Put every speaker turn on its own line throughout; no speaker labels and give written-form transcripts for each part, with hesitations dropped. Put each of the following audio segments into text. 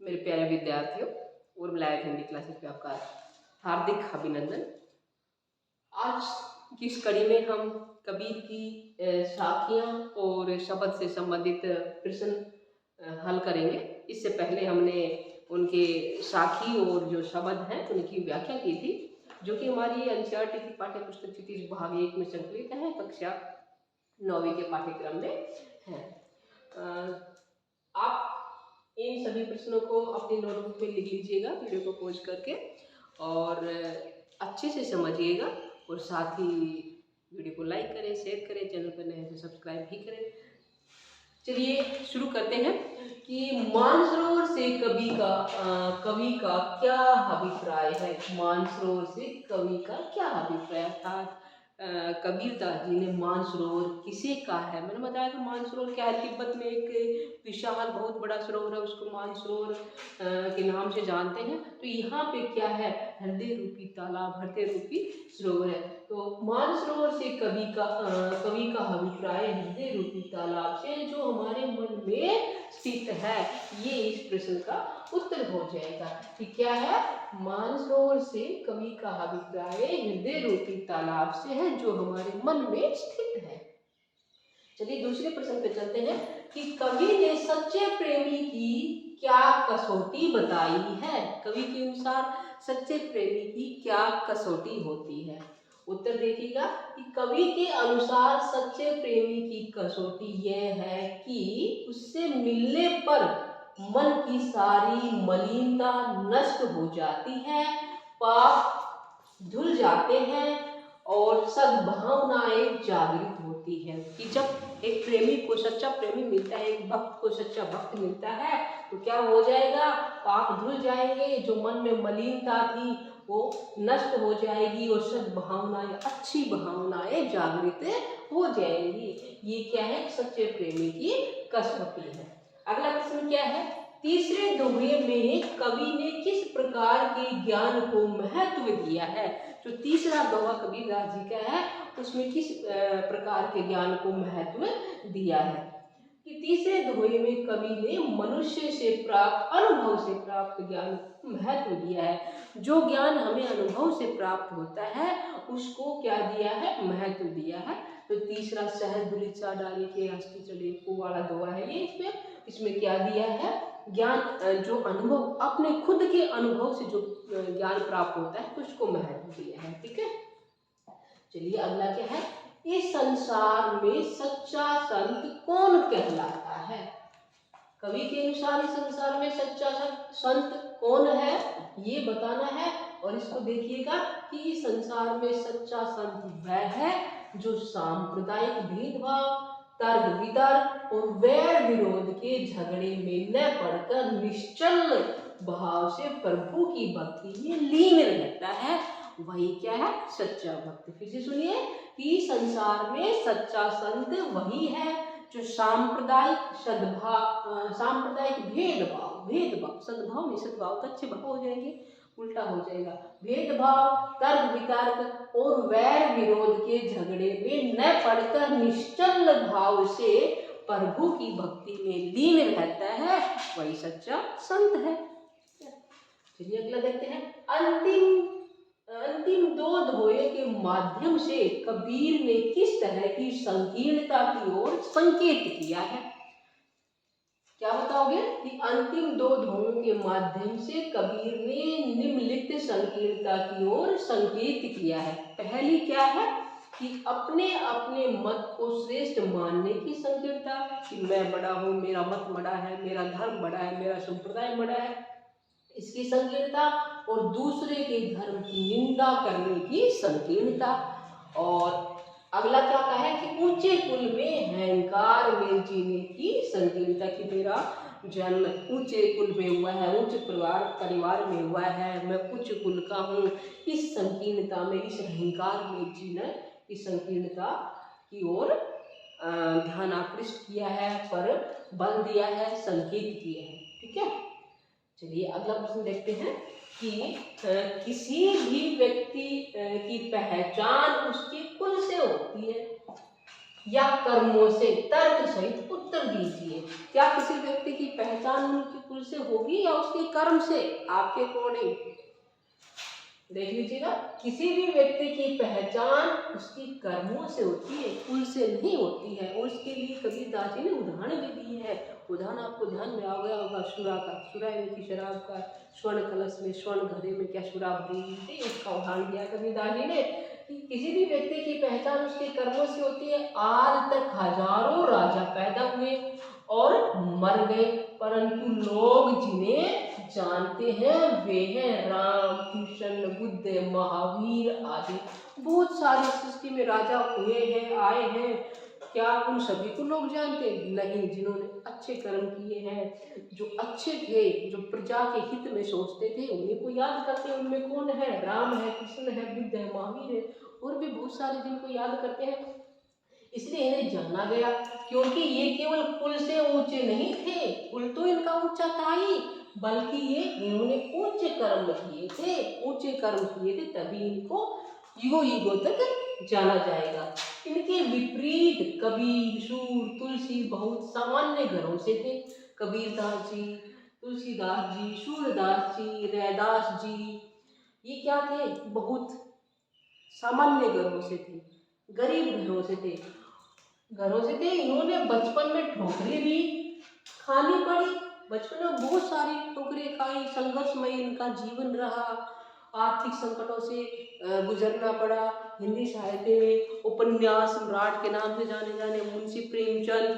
मेरे प्यारे विद्यार्थियों और विलायत हिंदी क्लासेस पे आपका हार्दिक अभिनंदन। आज की इस कड़ी में हम कबीर की साखियाँ और शब्द से संबंधित प्रश्न हल करेंगे। इससे पहले हमने उनके साखी और जो शब्द हैं उनकी व्याख्या की थी, जो कि हमारी एनसीईआरटी की पाठ्य पुस्तक क्षितिज भाग 1 में संकलित है, कक्षा 9वीं के पाठ्यक्रम में है। आप इन सभी प्रश्नों को अपनी नोटबुक में लिख लीजिएगा वीडियो को पॉज करके, और अच्छे से समझिएगा, और साथ ही वीडियो को लाइक करें, शेयर करें, चैनल पर नए हैं तो सब्सक्राइब भी करें। चलिए शुरू करते हैं कि मानसरोवर से कवि का क्या अभिप्राय है। मानसरोवर से कवि का क्या अभिप्राय था। कबीरदास जी ने मानसरोवर किसे कहा है। मैंने बताया था मानसरोवर क्या है, तिब्बत में एक विशाल बहुत बड़ा सरोवर है, उसको मानसरोवर के नाम से जानते हैं। तो यहाँ पे क्या है, हृदय रूपी तालाब, हृदय रूपी सरोवर है। तो मानसरोवर से कवि का अभिप्राय हृदय रूपी तालाब से जो हमारे मन में स्थित है, ये इस प्रश्न का उत्तर हो जाएगा कि क्या है। मानसरोवर से कवि का अभिप्राय हृदय रूपी तालाब से है जो हमारे मन में स्थित है। चलिए दूसरे प्रश्न पे चलते हैं कि कवि ने सच्चे प्रेमी की क्या कसौटी बताई है। कवि के अनुसार सच्चे प्रेमी की क्या कसौटी होती है। उत्तर देखिएगा कि कवि के अनुसार सच्चे प्रेमी की कसौटी यह है कि उससे मिलने पर मन की सारी मलिनता नष्ट हो जाती है, पाप धुल जाते हैं और सद्भावनाएं जागृत होती है। कि जब एक प्रेमी को सच्चा प्रेमी मिलता है, एक भक्त को सच्चा भक्त मिलता है, तो क्या हो जाएगा, पाप धुल जाएंगे, जो मन में मलिनता थी वो नष्ट हो जाएगी और सद्भावनाएं, अच्छी भावनाएं जागृत हो जाएंगी। ये क्या है, सच्चे प्रेमी की कसौटी है। अगला प्रश्न क्या है, तीसरे दोहे में कवि ने किस प्रकार के ज्ञान को महत्व दिया है। जो तीसरा दोहा कबीरदास जी का है, उसमें किस प्रकार के ज्ञान को महत्व दिया है। कि तीसरे दोहे में कवि ने मनुष्य से प्राप्त, अनुभव से प्राप्त ज्ञान को महत्व दिया है। जो ज्ञान हमें अनुभव से प्राप्त होता है उसको क्या दिया है, महत्व दिया है। तो तीसरा शहद दुलित सा डाली के हस्ती चले को वाला दोहा है ये। इसमें क्या दिया है, ज्ञान जो अनुभव, अपने खुद के अनुभव से जो ज्ञान प्राप्त होता है उसको महत्व दिया है। ठीक है, चलिए अगला क्या है, इस संसार में सच्चा संत कौन कहलाता है। कवि के अनुसार इस संसार में सच्चा संत कौन है ये बताना है। और इसको देखिएगा कि इस संसार में सच्चा संत वह है जो सांप्रदायिक भेदभाव, तर्क वितर्क और वैर विरोध के झगड़े में न पड़कर निश्चल भाव से प्रभु की भक्ति में लीन रहता है, वही क्या है, सच्चा भक्त। फिर से सुनिए कि संसार में सच्चा संत वही है जो सांप्रदायिक सांप्रदायिक भेदभाव सद्भाव नहीं, सद्भाव तो अच्छे भाव हो जाएंगे, उल्टा हो जाएगा, भेदभाव, तर्क वितर्क और वैर विरोध के झगड़े में न पड़कर निश्चल भाव से प्रभु की भक्ति में लीन रहता है, वही सच्चा संत है। चलिए अगला देखते हैं, अंतिम दो दोहे के माध्यम से कबीर ने किस तरह की संकीर्णता की ओर संकेत किया है। क्या बताओगे कि अंतिम दो दोहों के माध्यम से कबीर ने निम्नलिखित संकीर्णता की ओर संकेत किया है। पहली क्या है कि अपने अपने मत को श्रेष्ठ मानने की संकीर्णता, कि मैं बड़ा हूँ, मेरा मत बड़ा है, मेरा धर्म बड़ा है, मेरा संप्रदाय बड़ा है, इसकी संकीर्णता। और दूसरे के धर्म की निंदा करने की संकीर्णता। और अगला क्या कहा है कि ऊंचे कुल में अहंकार में जीने की संकीर्णता, कि मेरा जन्म ऊंचे कुल में हुआ है, उच्च परिवार में हुआ है, मैं उच्च कुल का हूँ, इस संकीर्णता में, इस अहंकार में जीना, इस संकीर्णता की ओर ध्यान आकृष्ट किया है, पर बल दिया है, संकेत किया है। ठीक है, चलिए अगला प्रश्न देखते हैं कि किसी भी व्यक्ति की पहचान उसके कुल से होती है या कर्मों से। तर्क सहित उत्तर उत्तर दीजिए, क्या किसी व्यक्ति की पहचान उनके कुल से होगी या उसके कर्म से? आपके अकॉर्डिंग देख लीजिएगा, किसी भी व्यक्ति की पहचान उसकी कर्मों से होती है, कुल से नहीं होती है। और उसके लिए कबीरदास जी ने उदाहरण भी दिए हैं। उदाहरण आपको ध्यान में आ गया होगा, सुरा का, सुरा यानी कि शराब का, स्वर्ण कलश में, स्वर्ण घड़े में क्या शराब दी थी, उसका उदाहरण दिया कबीरदास जी ने कि किसी भी व्यक्ति की पहचान उसके कर्मों से होती है। आज तक हजारों राजा पैदा हुए और मर गए, परंतु लोग जिन्हें जानते हैं वे हैं राम, कृष्ण, बुद्ध, महावीर आदि। बहुत सारी सृष्टि में राजा हुए हैं, आए हैं, क्या उन सभी को लोग जानते? नहीं। जिन्होंने अच्छे कर्म किए हैं, जो अच्छे थे, जो प्रजा के हित में सोचते थे, उन्हीं को याद करते हैं। उनमें कौन है? राम है, कृष्ण है, बुद्ध है, महावीर है, और भी बहुत सारे जिनको याद करते हैं। इसलिए इन्हें जाना गया, क्योंकि ये केवल कुल से ऊंचे नहीं थे, कुल तो इनका ऊंचा था ही, बल्कि इन्होंने ऊंचे कर्म किए थे, ऊंचे कर्म किए थे, तभी इनको युगों युगों तक जाना जाएगा। इनके विपरीत कबीर, सूर, तुलसी बहुत सामान्य घरों से थे। कबीरदास जी, तुलसीदास जी, सूरदास जी, रैदास जी, ये क्या थे? बहुत सामान्य घरों से थे, गरीब घरों से थे, इन्होंने बचपन में ठोकरें भी खानी पड़ी, बचपन में बहुत सारी ठोकरें खाई, संघर्षमय इनका जीवन रहा, आर्थिक संकटों से गुजरना पड़ा। हिंदी साहित्य में उपन्यास सम्राट के नाम से जाने जाने मुंशी प्रेमचंद,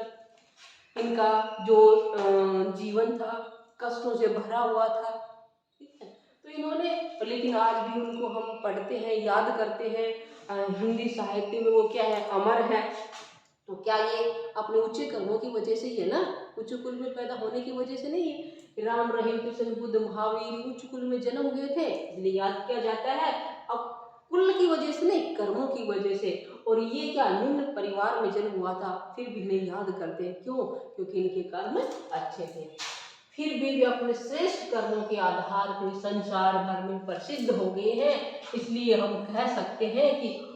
इनका जो जीवन था कष्टों से भरा हुआ था, ठीक है। तो इन्होंने, लेकिन आज भी उनको हम पढ़ते हैं, याद करते हैं, हिंदी साहित्य में वो क्या है? अमर है। तो क्या ये अपने उच्च कर्मों की वजह से ही है ना, उच्च कुल में पैदा होने की वजह से नहीं है। राम, रहीम, कृष्ण, बुद्ध, महावीर उच्च कुल में जन्म हुए थे, इसलिए याद किया जाता है। अब कुल की वजह से नहीं, कर्मों की वजह से। और ये क्या निम्न परिवार में जन्म हुआ था, फिर भी इन्हें याद करते हैं। क्यों? क्योंकि इनके कर्म अच्छे थे। फिर भी वे अपने श्रेष्ठ कर्मों के आधार पर संसार भर में प्रसिद्ध हो गए हैं। इसलिए हम कह सकते हैं कि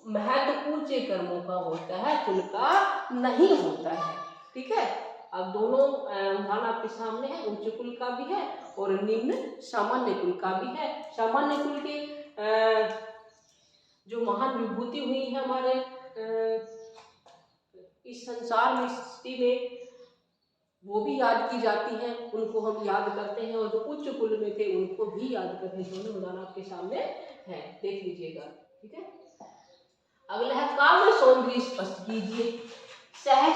महत्व ऊंचे कर्मों का होता है, कुल का नहीं होता है, ठीक है। अब दोनों उदाहरण आपके सामने है, उच्च कुल का भी है और निम्न सामान्य कुल का भी है। सामान्य कुल के जो महान विभूति हुई है हमारे इस संसार में, सृष्टि में, वो भी याद की जाती हैं, उनको हम याद करते हैं। और जो उच्च कुल में थे उनको भी याद करते हैं। दोनों उदाहरण आपके सामने है, देख लीजिएगा, ठीक है। अगला है काव्य सौंदर्य स्पष्ट कीजिए। सहज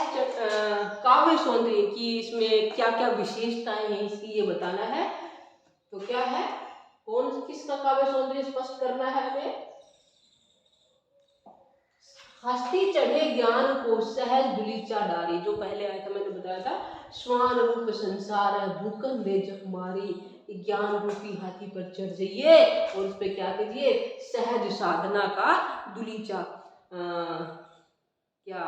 काव्य सौंदर्य की इसमें क्या क्या विशेषताएं हैं इसकी ये बताना है। तो क्या है, कौन किसका काव्य सौंदर्य स्पष्ट करना है हमें? हस्ती चढ़े ज्ञान को सहज दुलीचा डारी, जो पहले आया था, मैंने बताया था, स्वान रूप संसार भूकन दे जग मारी, ज्ञान रूपी हाथी पर चढ़ जाइए और उस पर क्या कीजिए? सहज साधना का दुलीचा क्या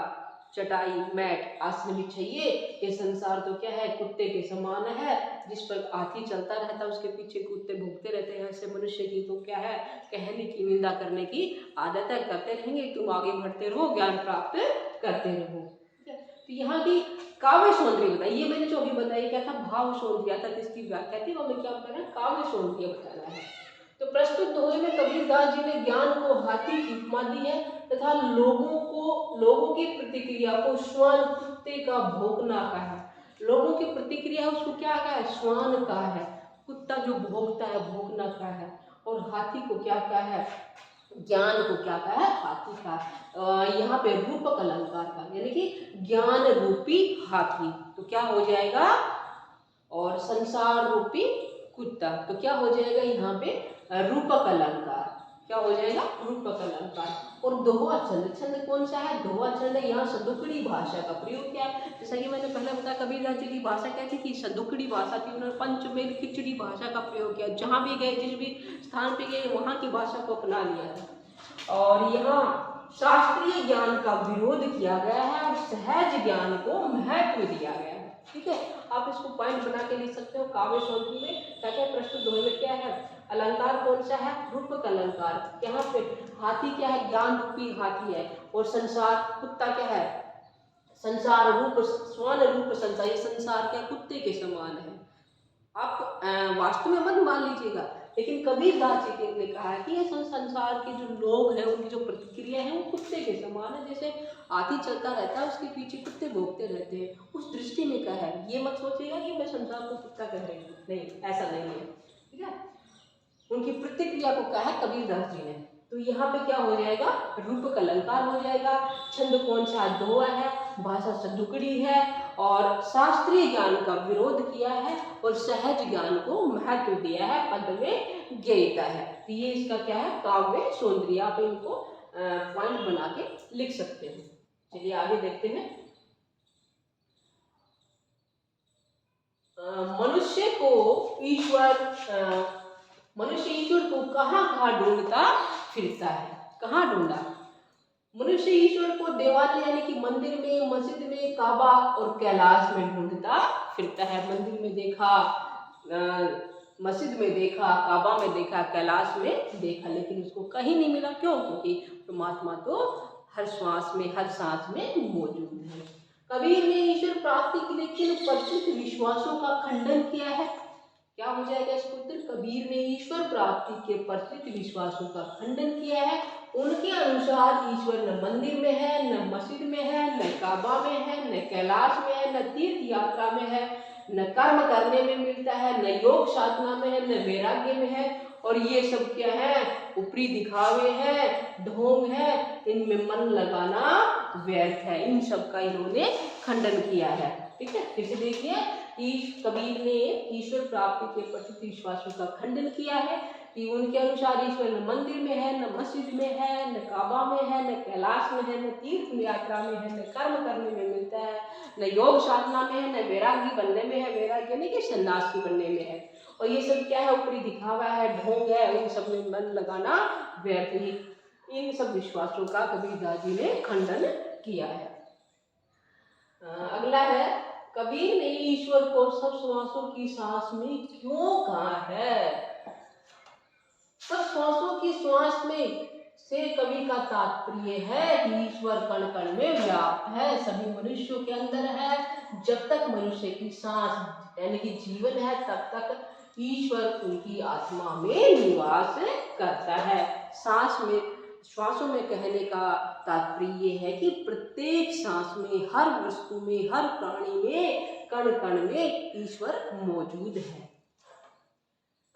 चटाई, मैट, आसन बिछाइए। ये संसार तो क्या है? कुत्ते के समान है, जिस पर हाथी चलता रहता है, उसके पीछे कुत्ते भूखते रहते हैं। ऐसे मनुष्य की तो क्या है? कहने की, निंदा करने की आदत है, करते रहेंगे, तुम आगे बढ़ते रहो, ज्ञान प्राप्त करते रहो। तो यहाँ की काव्य सौंदर्य बताइए, ये मैंने जो अभी बताया क्या था? भाव सौंदर्य था, किसकी व्याख्या थी, वो हमें क्या बताना है? काव्य सौंदर्य बताना है। तो प्रस्तुत दोहे में कबीरदास जी ने ज्ञान को हाथी की उपमा दी है तथा लोगों की प्रतिक्रिया को श्वान, कुत्ते का भौंकना कहा है। लोगों की प्रतिक्रिया उसको क्या कहा है? श्वान कहा है। कुत्ता जो भौंकता है, भौंकना कहा है। और हाथी को क्या कहा है? ज्ञान को क्या कहा है? हाथी का। यहाँ पे रूपक अलंकार का, यानी कि ज्ञान रूपी हाथी, तो क्या हो जाएगा? और संसार रूपी कुत्ता, तो क्या हो जाएगा यहाँ पे? रूपक अलंकार। क्या हो जाएगा? रूपक अलंकार। और दोहा छंद, छंद कौन सा है? दोहा छंद यहाँ सदुकड़ी भाषा का प्रयोग किया है। जैसा कि मैंने पहले बताया, कबीरदास जी की भाषा क्या थी कि सदुकड़ी भाषा थी। उन्होंने पंचमेल खिचड़ी भाषा का प्रयोग किया। जहाँ भी गए, जिस भी स्थान पे गए, वहाँ की भाषा को अपना लिया था। और यहाँ शास्त्रीय ज्ञान का विरोध किया गया है और सहज ज्ञान को महत्व दिया गया है, ठीक है। आप इसको पॉइंट बना के लिख सकते हो। काव्य सौंदर्य में क्या क्या प्रस्तुत दोहे में क्या है? अलंकार कौन सा है? रूपक अलंकार। यहाँ पे हाथी क्या है? ज्ञान रूपी हाथी है। और संसार, कुत्ता क्या है? संसार रूप श्वान रूप संसार, ये संसार क्या कुत्ते के समान है। आप वास्तव में मत मान लीजिएगा, लेकिन कबीरदास जी ने कहा है कि ये संसार के जो लोग हैं उनकी जो प्रतिक्रिया है वो कुत्ते के समान है। जैसे हाथी चलता रहता है उसके पीछे कुत्ते भौंकते रहते हैं, उस दृष्टि में कहा है। ये मत सोचिएगा कि मैं संसार को कुत्ता कह रही हूँ, नहीं, ऐसा नहीं है, ठीक है। उनकी प्रतिक्रिया को कहा है कबीरदास जी ने। तो यहाँ पे क्या हो जाएगा, रूप का अलंकार हो जाएगा, छंद कौन सा दोहा है, भाषा सदुकड़ी है, और शास्त्रीय ज्ञान का विरोध किया है, और सहज ज्ञान को महत्व दिया है, पद में ज्ञेयता है। तो ये इसका क्या है, काव्य सौंदर्य। आप इनको पॉइंट बना के लिख सकते हैं। चलिए आगे देखते हैं। मनुष्य ईश्वर को कहाँ कहाँ ढूंढता फिरता है। कहाँ ढूंढा मनुष्य ईश्वर को? देवालय यानी कि मंदिर में, मस्जिद में, काबा और कैलाश में ढूंढता फिरता है। मंदिर में देखा, मस्जिद में देखा, काबा में देखा, कैलाश में देखा, लेकिन उसको कहीं नहीं मिला। क्यों? क्योंकि परमात्मा तो हर श्वास में, हर सांस में मौजूद है। कबीर ने ईश्वर प्राप्ति के लिए किन प्रचलित विश्वासों का खंडन किया है? क्या हो जाएगा इसको उत्तर? कबीर ने ईश्वर प्राप्ति के प्रचलित विश्वासों का खंडन किया है। उनके अनुसार ईश्वर न मंदिर में है, न मस्जिद में है, न काबा में है, न कैलाश में है, न तीर्थ यात्रा में है, न कर्म करने में मिलता है, न योग साधना में है, न वैराग्य में है। और ये सब क्या है? ऊपरी दिखावे हैं, ढोंग है, इनमें मन लगाना व्यर्थ है। इन सब का इन्होंने खंडन किया है। ठीक है, फिर से देखिए, कबीर ने ईश्वर प्राप्ति के प्रचलित विश्वासों का खंडन किया है कि उनके अनुसार ईश्वर न मंदिर में है, न मस्जिद में है, न काबा में है, न कैलाश में है, न तीर्थ यात्रा में है, न कर्म करने में मिलता है, न योग साधना में है, न वैरागी बनने में है। वैराग्य नहीं कि सन्यासी बनने में है। और ये सब क्या है? ऊपरी दिखावा है, ढोंग है, इन सब में मन लगाना व्यर्थ ही। इन सब विश्वासों का कबीरदास जी ने खंडन किया है। अगला है, कबीर ने ईश्वर को सब श्वासों की सांस में क्यों कहा है? सब श्वासों की श्वास में से कवि का तात्पर्य है कि ईश्वर कण कण में व्याप्त है, सभी मनुष्यों के अंदर है। जब तक मनुष्य की सांस यानी कि जीवन है, तब तक ईश्वर उनकी आत्मा में निवास करता है। श्वासों में कहने का तात्पर्य ये है कि प्रत्येक सांस में, हर वस्तु में, हर प्राणी में, कण कण में ईश्वर मौजूद है।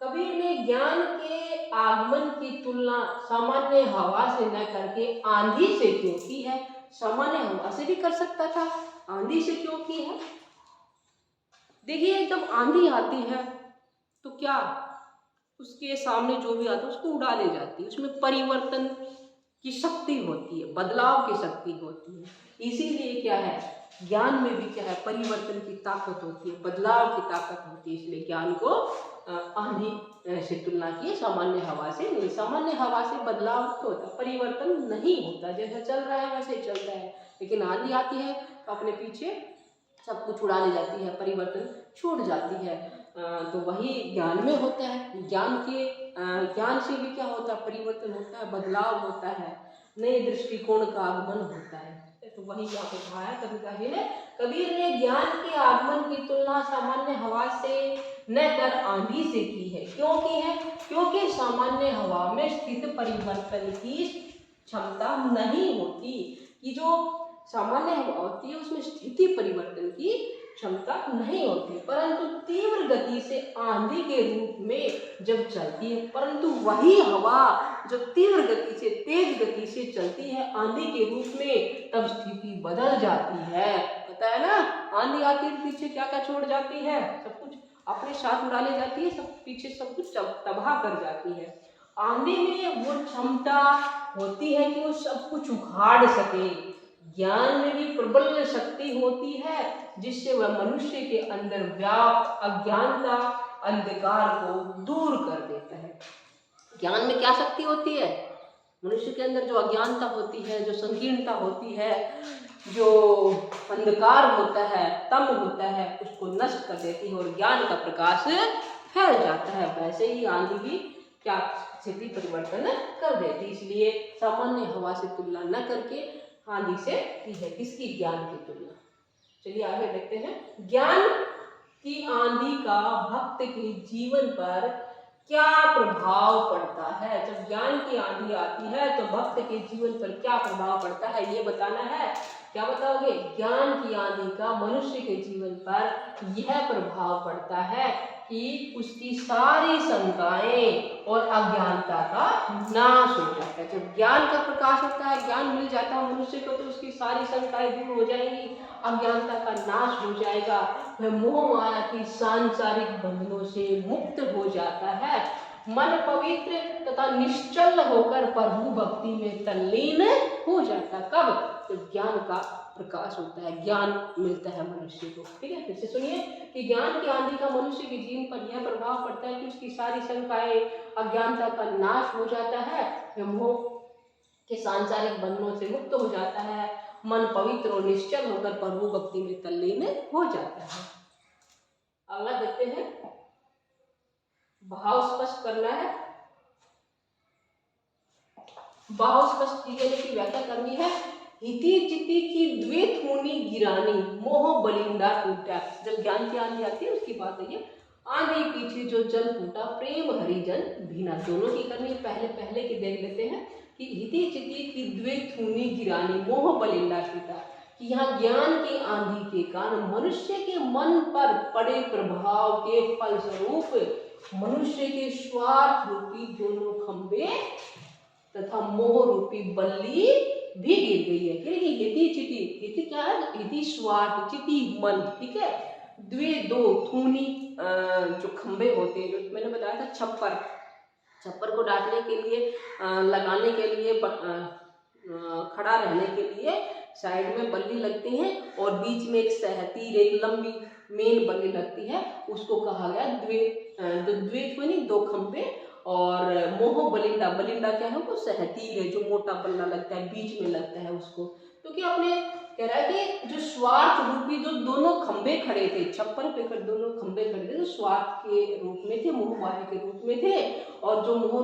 कबीर ने ज्ञान के आगमन की तुलना सामान्य हवा से न करके आंधी से क्यों की है? सामान्य हवा से भी कर सकता था, आंधी से क्यों की है? देखिए, जब आंधी आती है तो क्या उसके सामने जो भी आता है उसको उड़ा ले जाती है। उसमें परिवर्तन की शक्ति होती है, बदलाव की शक्ति होती है। इसीलिए क्या है, ज्ञान में भी क्या है, परिवर्तन की ताकत होती है, बदलाव की ताकत होती है। इसलिए ज्ञान को आंधी से तुलना की, सामान्य हवा से नहीं। सामान्य हवा से बदलाव तो होता, परिवर्तन नहीं होता, जैसा चल रहा है वैसे चल रहा है। लेकिन आंधी आती है तो अपने पीछे सब कुछ उड़ा ले जाती है, परिवर्तन छूट जाती है। तो वही ज्ञान में होता है। ज्ञान से भी क्या होता है, परिवर्तन होता है, बदलाव होता है, नए दृष्टिकोण का आगमन होता है। तो वही यहाँ पे कहा है कबीर ने ज्ञान के आगमन की तुलना सामान्य हवा से न कर आंधी से की है। क्यों की है? क्योंकि सामान्य हवा में स्थित परिवर्तन की क्षमता नहीं होती। कि जो सामान्य हवा होती है उसमें स्थिति परिवर्तन की क्षमता नहीं होती, परंतु तीव्र गति से आंधी के रूप में जब चलती है, परंतु वही हवा जो तीव्र गति से, तेज गति से चलती है आंधी के रूप में, तब स्थिति बदल जाती है। पता है ना, आंधी आती है पीछे क्या क्या छोड़ जाती है, सब कुछ अपने साथ उड़ा ले जाती है, सब पीछे सब कुछ तबाह कर जाती है। आंधी में वो क्षमता होती है कि वो सब कुछ उखाड़ सके। ज्ञान में भी प्रबल शक्ति होती है जिससे वह मनुष्य के अंदर व्याप्त अज्ञानता, अंधकार को दूर कर देता है। ज्ञान में क्या शक्ति होती है? मनुष्य के अंदर जो अज्ञानता होती है, जो संकीर्णता होती है, जो अंधकार होता है, तम होता है, उसको नष्ट कर देती है और ज्ञान का प्रकाश फैल जाता है। वैसे ही आंधी भी क्या स्थिति परिवर्तन कर देती। इसलिए सामान्य हवा से तुलना न करके आंधी से की है। किसकी? ज्ञान की तुलना। चलिए आगे देखते हैं। ज्ञान की आंधी का भक्त के जीवन पर क्या प्रभाव पड़ता है। जब ज्ञान की आंधी आती है तो भक्त के जीवन पर क्या प्रभाव पड़ता है ये बताना है। क्या बताओगे? ज्ञान की आंधी का मनुष्य के जीवन पर यह प्रभाव पड़ता है कि उसकी सारी शंकाएं और अज्ञानता का नाश हो जाता है। जब ज्ञान का प्रकाश होता है, ज्ञान मिल जाता है मनुष्य को, तो उसकी सारी शंकाएं दूर हो जाएंगी, अज्ञानता का नाश हो जाएगा, वह मोह माया की सांसारिक बंधनों से मुक्त हो जाता है, मन पवित्र तथा निश्चल होकर प्रभु भक्ति में तल्लीन हो जाता है। कब? जब ज्ञान का प्रकाश होता है, ज्ञान मिलता है मनुष्य को। ठीक है, फिर से सुनिए कि ज्ञान की आंधी का मनुष्य के जीवन पर यह प्रभाव पड़ता है कि उसकी सारी शंकाएं, अज्ञानता का नाश हो जाता है, वह मोह के सांसारिक बंधनों से मुक्त हो जाता है, मन पवित्र और निश्चल होकर प्रभु भक्ति में तल्लीन हो जाता है। अगला देखते हैं, भाव स्पष्ट करना है। भाव स्पष्ट की जाने की व्याख्या करनी है। हिति चिति की द्वैत मुनि गिरानी, मोह बलिंदा टूटा। जब ज्ञान की आंधी आती है उसकी बात है ये। आंधी पीछे जो जल फूटा, प्रेम हरिजन भीना। दोनों की करनी है। पहले की देख लेते हैं कि हिति चिति की द्वैत मुनि गिरानी, मोह बलिंदा टूटा। कि यहाँ ज्ञान की आंधी के कारण मनुष्य के मन पर पड़े प्रभाव के फलस्वरूप मनुष्य के स्वार्थ रूपी दोनों खंबे तथा मोह रूपी बल्ली भी गिर गई है। हिति चिति, हिति क्या है? हिति स्वार्थ, चिति मन। ठीक है, द्वे दो थूनी जो खंबे होते हैं, जो मैंने बताया था छप्पर, छप्पर को डालने के लिए, लगाने के लिए, खड़ा रहने के लिए साइड में बल्ली लगती है और बीच में एक सहतीर, एक लंबी मेन बल्ली लगती है, उसको कहा गया द्वैत मानी दो खंबे। और मोह बलिंडा, बलिंडा क्या है? वो सहतीर है, जो मोटा बल्ला लगता है, बीच में लगता है उसको। तो क्या आपने कह रहा है कि जो स्वार्थ रूपी जो दोनों खंबे खड़े थे, छप्पर पे कर दोनों खंबे खड़े थे, जो स्वार्थ के रूप में थे, मोह माया के रूप में थे। और जो मोह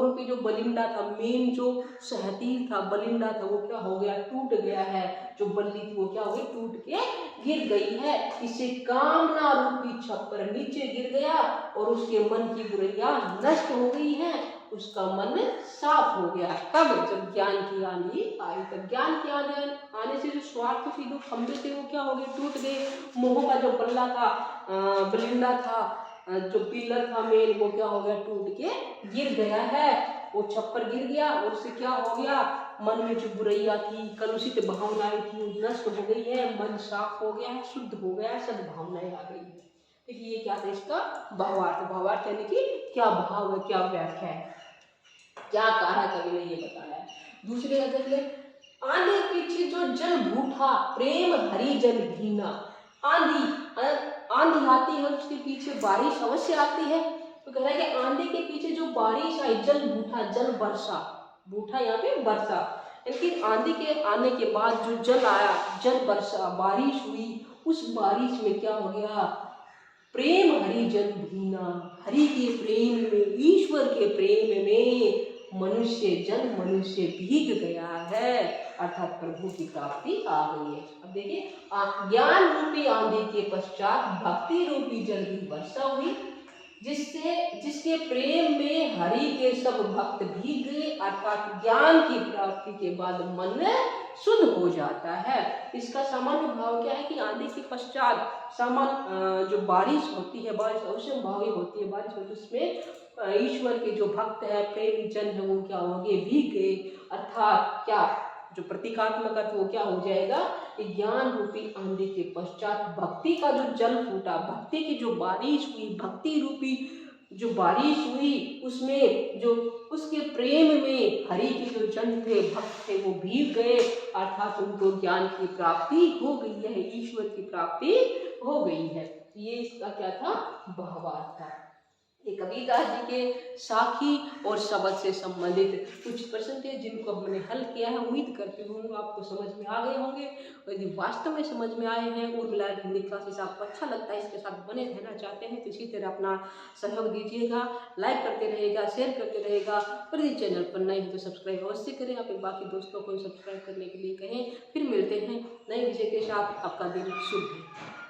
रूपी जो बलिंडा था, मेन जो सहतीर था, बलिंडा था, वो क्या हो गया? टूट गया है। जो बल्ली थी वो क्या हो गई? टूट के गिर गई है। इससे कामना रूपी छप्पर नीचे गिर गया और उसके मन की बुराइयां नष्ट हो गई है, उसका मन साफ हो गया। कब? जब ज्ञान की आंधी आई। तब ज्ञान की आंधी आने से जो स्वार्थ के जो खंबे थे वो क्या हो गए? टूट गए। मोह का जो बल्ला था, बलिंदा था, जो पिलर था मेन, वो क्या हो गया? टूट के गिर गया है। वो छप्पर गिर गया और उससे क्या हो गया? मन में जो बुराइयां थी, कलुषित भावनाएं थी, नष्ट हो गई है, मन साफ हो गया है, शुद्ध हो गया है, सद्भावनाएं आ गई है। देखिए ये क्या था? इसका भावार्थ। भावार्थ यानी कि क्या भाव है, क्या व्याख्या है, क्या कहा कवि ने ये बताया। दूसरे अगर ले, आंधी पीछे जो जल भूठा, प्रेम हरिजन भीना। आंधी आती है, उसके पीछे बारिश अवश्य आती है। तो कह रहा है कि आंधी के पीछे जो बारिश आई, जल भूठा, जल वर्षा, भूठा यहाँ पे वर्षा, यानी आंधी के आने के बाद जो जल आया, जल वर्षा, बारिश हुई, उस बारिश में क्या हो गया? प्रेम हरिजन भीना। हरि के प्रेम में, ईश्वर के प्रेम में मनुष्य भीग गया है, अर्थात प्रभु की प्राप्ति आ गई है। अब देखिए, ज्ञान रूपी आंधी के पश्चात भक्ति रूपी जल की वर्षा हुई, जिसके प्रेम में हरि के सब भक्त भीग गए, अर्थात ज्ञान की प्राप्ति के बाद मन शुद्ध हो जाता है। इसका सामान्य भाव क्या है कि आंधी के पश्चात सामान्य जो बारिश होती है, बारिश अवश्य भावी होती है, बारिश होती है, उसमें ईश्वर के जो भक्त है, प्रेमी जन है, वो क्या होंगे? भीग गए। अर्थात क्या? जो प्रतीकात्मक अर्थ वो क्या हो जाएगा? ज्ञान रूपी आंधी के पश्चात भक्ति का जो जल फूटा, भक्ति की जो बारिश हुई, भक्ति रूपी जो बारिश हुई, उसमें जो उसके प्रेम में हरि के जो जन थे, भक्त थे, वो भीग गए, अर्थात उनको ज्ञान की प्राप्ति हो गई है, ईश्वर की प्राप्ति हो गई है। ये इसका क्या था? भावार्थ था। ये कबीरदास जी के साखी और शब्द से संबंधित कुछ प्रश्न थे जिनको हमने हल किया है। उम्मीद करती हूँ आपको समझ में आ गए होंगे, और यदि वास्तव में समझ में आए हैं और मिला हिंदी क्लासेस आपको अच्छा लगता है, इसके साथ बने रहना चाहते हैं, तो इसी तरह अपना सहयोग दीजिएगा, लाइक करते रहेगा, शेयर करते रहेगा, और यदि चैनल पर नए हैं तो सब्सक्राइब अवश्य करें। अपने बाकी दोस्तों को सब्सक्राइब करने के लिए कहें। फिर मिलते हैं नए विषय के साथ। आपका दिन शुभ हो।